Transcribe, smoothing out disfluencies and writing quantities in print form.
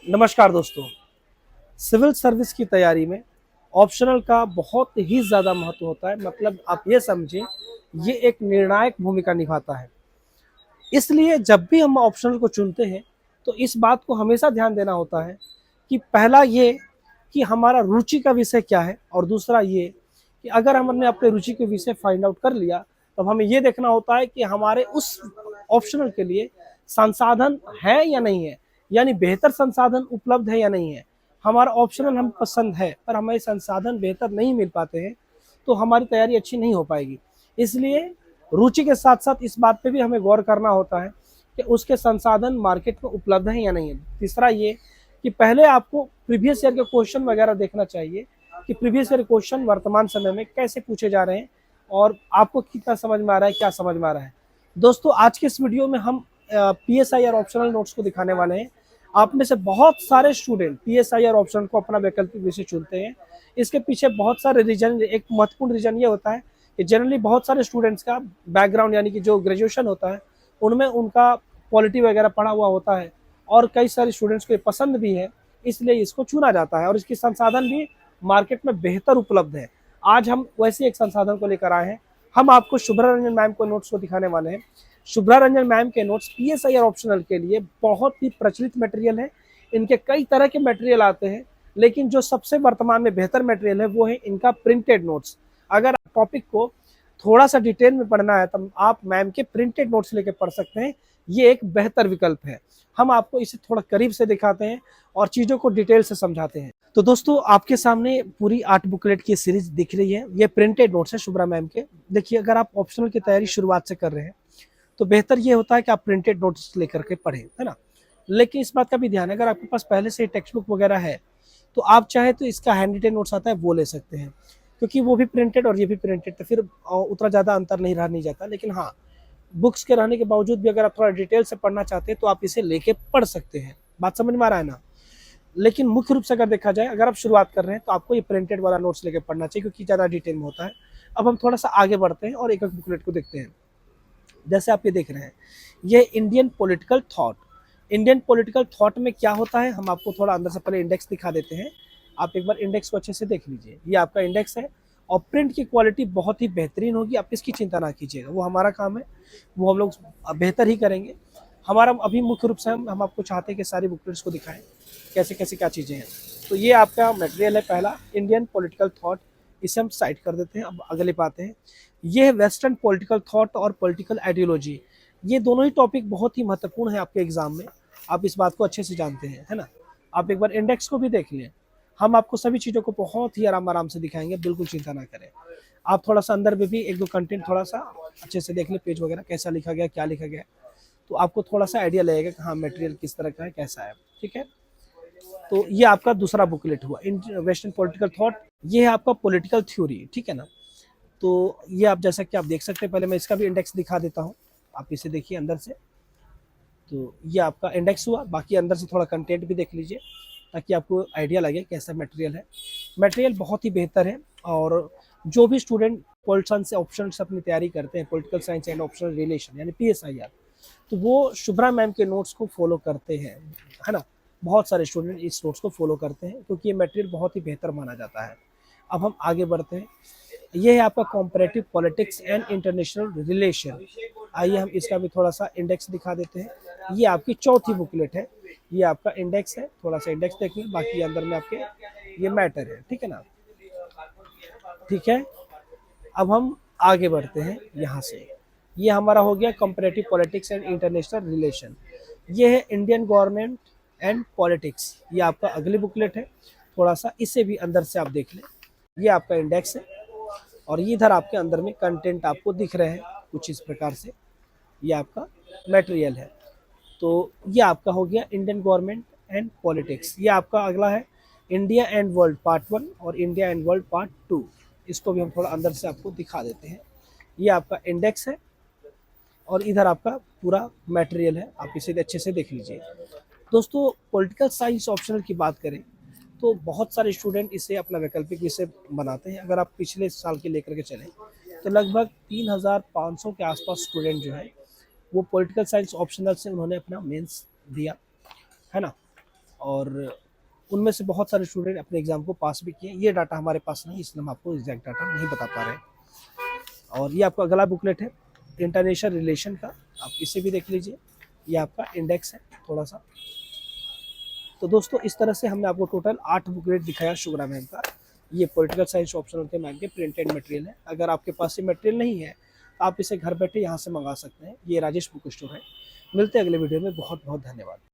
नमस्कार दोस्तों। Civil service की तैयारी में ऑप्शनल का बहुत ही ज़्यादा महत्व होता है। मतलब आप ये समझिए, ये एक निर्णायक भूमिका निभाता है। इसलिए जब भी हम ऑप्शनल को चुनते हैं तो इस बात को हमेशा ध्यान देना होता है कि पहला ये कि हमारा रुचि का विषय क्या है, और दूसरा ये कि अगर हमने अपने रुचि के विषय फाइंड आउट कर लिया तब हमें ये देखना होता है कि हमारे उस ऑप्शनल के लिए संसाधन है या नहीं है, यानी बेहतर संसाधन उपलब्ध है या नहीं है। हमारा ऑप्शनल हम पसंद है पर हमें संसाधन बेहतर नहीं मिल पाते हैं तो हमारी तैयारी अच्छी नहीं हो पाएगी। इसलिए रुचि के साथ साथ इस बात पे भी हमें गौर करना होता है कि उसके संसाधन मार्केट में उपलब्ध हैं या नहीं है। तीसरा ये कि पहले आपको प्रीवियस ईयर के क्वेश्चन वगैरह देखना चाहिए कि प्रीवियस ईयर क्वेश्चन वर्तमान समय में कैसे पूछे जा रहे हैं और आपको कितना समझ में आ रहा है, क्या समझ में आ रहा है। दोस्तों, आज के इस वीडियो में हम पीएसआई और ऑप्शनल नोट्स को दिखाने वाले हैं। आप में से बहुत सारे स्टूडेंट पीएसआई और ऑप्शनल को अपना वैकल्पिक विषय चुनते हैं। इसके पीछे बहुत सारे रीजन, एक महत्वपूर्ण रीजन ये होता है कि जनरली बहुत सारे स्टूडेंट्स का बैकग्राउंड, यानी कि जो ग्रेजुएशन होता है उनमें उनका पॉलिटी वगैरह पढ़ा हुआ होता है और कई सारे स्टूडेंट्स को ये पसंद भी है, इसलिए इसको चुना जाता है और इसकी संसाधन भी मार्केट में बेहतर उपलब्ध है। आज हम वैसे एक संसाधन को लेकर आए हैं। हम आपको शुभ्रा रंजन मैम को नोट्स को दिखाने वाले हैं। शुभ्रा रंजन मैम के नोट्स पीएसआई और ऑप्शनल के लिए बहुत ही प्रचलित मटेरियल है। इनके कई तरह के मटेरियल आते हैं, लेकिन जो सबसे वर्तमान में बेहतर मटेरियल है वो है इनका प्रिंटेड नोट्स। अगर टॉपिक को थोड़ा सा डिटेल में पढ़ना है तो आप मैम के प्रिंटेड नोट्स लेके पढ़ सकते हैं। ये एक बेहतर विकल्प है। हम आपको इसे थोड़ा करीब से दिखाते हैं और चीज़ों को डिटेल से समझाते हैं। तो दोस्तों, आपके सामने पूरी 8 बुकलेट की सीरीज दिख रही है। ये प्रिंटेड नोट्स है शुभ्रा मैम के। देखिए, अगर आप ऑप्शनल की तैयारी शुरुआत से कर रहे हैं तो बेहतर ये होता है कि आप प्रिंटेड नोट्स लेकर के पढ़ें, है ना। लेकिन इस बात का भी ध्यान है, अगर आपके पास पहले से टेक्स्ट बुक वगैरह है तो आप चाहे तो इसका हैंड रिटेन नोट्स आता है वो ले सकते हैं, क्योंकि वो भी प्रिंटेड और ये भी प्रिंटेड, तो फिर उतना ज़्यादा अंतर नहीं जाता। लेकिन हाँ, बुक्स के रहने के बावजूद भी अगर आप थोड़ा डिटेल से पढ़ना चाहते हैं तो आप इसे लेके पढ़ सकते हैं। बात समझ में आ रहा है ना। लेकिन मुख्य रूप से अगर देखा जाए, अगर आप शुरुआत कर रहे हैं तो आपको ये प्रिंटेड वाला नोट्स लेके पढ़ना चाहिए, क्योंकि ज़्यादा डिटेल में होता है। अब हम थोड़ा सा आगे बढ़ते हैं और एक एक बुकलेट को देखते हैं। जैसे आप ये देख रहे हैं, ये Indian political thought. Indian political thought में क्या होता है, हम आपको थोड़ा अंदर से पहले इंडेक्स दिखा देते हैं। आप एक बार इंडेक्स को अच्छे से देख लीजिए। ये आपका इंडेक्स है और प्रिंट की क्वालिटी बहुत ही बेहतरीन होगी, आप इसकी चिंता ना कीजिएगा। वो हमारा काम है, वो हम लोग बेहतर ही करेंगे। हमारा अभी मुख्य रूप से हम आपको चाहते हैं कि सारी बुकलेट्स को दिखाएं कैसे कैसे क्या चीज़ें हैं। तो ये आपका मटेरियल है पहला, इंडियन पॉलिटिकल थॉट। इसे हम साइड कर देते हैं। अब अगले पे आते हैं। ये है वेस्टर्न पॉलिटिकल थॉट और पॉलिटिकल आइडियोलॉजी। ये दोनों ही टॉपिक बहुत ही महत्वपूर्ण है आपके एग्जाम में। आप इस बात को अच्छे से जानते हैं, है ना। आप एक बार इंडेक्स को भी देख लें। हम आपको सभी चीज़ों को बहुत ही आराम आराम से दिखाएंगे, बिल्कुल चिंता ना करें। आप थोड़ा सा अंदर में भी एक दो कंटेंट थोड़ा सा अच्छे से देख लें, पेज वगैरह कैसा लिखा गया, क्या लिखा गया, तो आपको थोड़ा सा आइडिया लगेगा कि हाँ मटेरियल किस तरह का है, कैसा है। ठीक है। तो ये आपका दूसरा बुकलेट हुआ, वेस्टर्न पॉलिटिकल थॉट। ये है आपका पॉलिटिकल थ्योरी, ठीक है ना। तो ये आप जैसा कि आप देख सकते हैं, पहले मैं इसका भी इंडेक्स दिखा देता हूँ। आप इसे देखिए अंदर से। तो ये आपका इंडेक्स हुआ। बाकी अंदर से थोड़ा कंटेंट भी देख लीजिए ताकि आपको आइडिया लगे कैसा मटेरियल है। मटेरियल बहुत ही बेहतर है और जो भी स्टूडेंट पॉलिटिकल साइंस से ऑप्शन से अपनी तैयारी करते हैं, political science and optional relation यानी पीएसआईआर, तो वो शुभ्रा मैम के नोट्स को फॉलो करते हैं, है ना। बहुत सारे स्टूडेंट इस नोट्स को फॉलो करते हैं क्योंकि ये मटेरियल बहुत ही बेहतर माना जाता है। अब हम आगे बढ़ते हैं। ये है आपका comparative politics and international relation. आइए हम इसका भी थोड़ा सा इंडेक्स दिखा देते हैं। ये आपकी चौथी बुकलेट है। ये आपका इंडेक्स है, थोड़ा सा इंडेक्स देख लें। बाकी अंदर में आपके ये मैटर है, ठीक है ना। ठीक है। अब हम आगे बढ़ते हैं यहाँ से। ये हमारा हो गया comparative politics and international relation. ये है इंडियन गवर्नमेंट एंड पॉलिटिक्स। ये आपका अगली बुकलेट है। थोड़ा सा इसे भी अंदर से आप देख लें। ये आपका इंडेक्स है और इधर आपके अंदर में कंटेंट आपको दिख रहे हैं कुछ इस प्रकार से। ये आपका मटेरियल है। तो ये आपका हो गया इंडियन गवर्नमेंट एंड पॉलिटिक्स। ये आपका अगला है इंडिया एंड वर्ल्ड पार्ट 1 और इंडिया एंड वर्ल्ड पार्ट 2। इसको भी हम थोड़ा अंदर से आपको दिखा देते हैं। ये आपका इंडेक्स है और इधर आपका पूरा मटेरियल है, आप इसे अच्छे से देख लीजिए। दोस्तों, पॉलिटिकल साइंस ऑप्शनल की बात करें तो बहुत सारे स्टूडेंट इसे अपना वैकल्पिक विषय बनाते हैं। अगर आप पिछले साल के लेकर के चलें तो लगभग 3500 के आसपास स्टूडेंट जो है वो पॉलिटिकल साइंस ऑप्शनल से उन्होंने अपना मेंस दिया, है ना। और उनमें से बहुत सारे स्टूडेंट अपने एग्ज़ाम को पास भी किए। ये डाटा हमारे पास नहीं, इसलिए हम आपको एग्जैक्ट डाटा नहीं बता पा रहे हैं। और ये आपका अगला बुकलेट है इंटरनेशनल रिलेशन का, आप इसे भी देख लीजिए। ये आपका इंडेक्स है थोड़ा सा। तो दोस्तों इस तरह से हमने आपको टोटल 8 बुकलेट दिखाया शुभ्रा मैम का। ये पॉलिटिकल साइंस ऑप्शनल के मैम के प्रिंटेड मटेरियल है। अगर आपके पास ये मटेरियल नहीं है तो आप इसे घर बैठे यहाँ से मंगा सकते हैं। ये राजेश बुक स्टोर है। मिलते हैं अगले वीडियो में। बहुत बहुत धन्यवाद।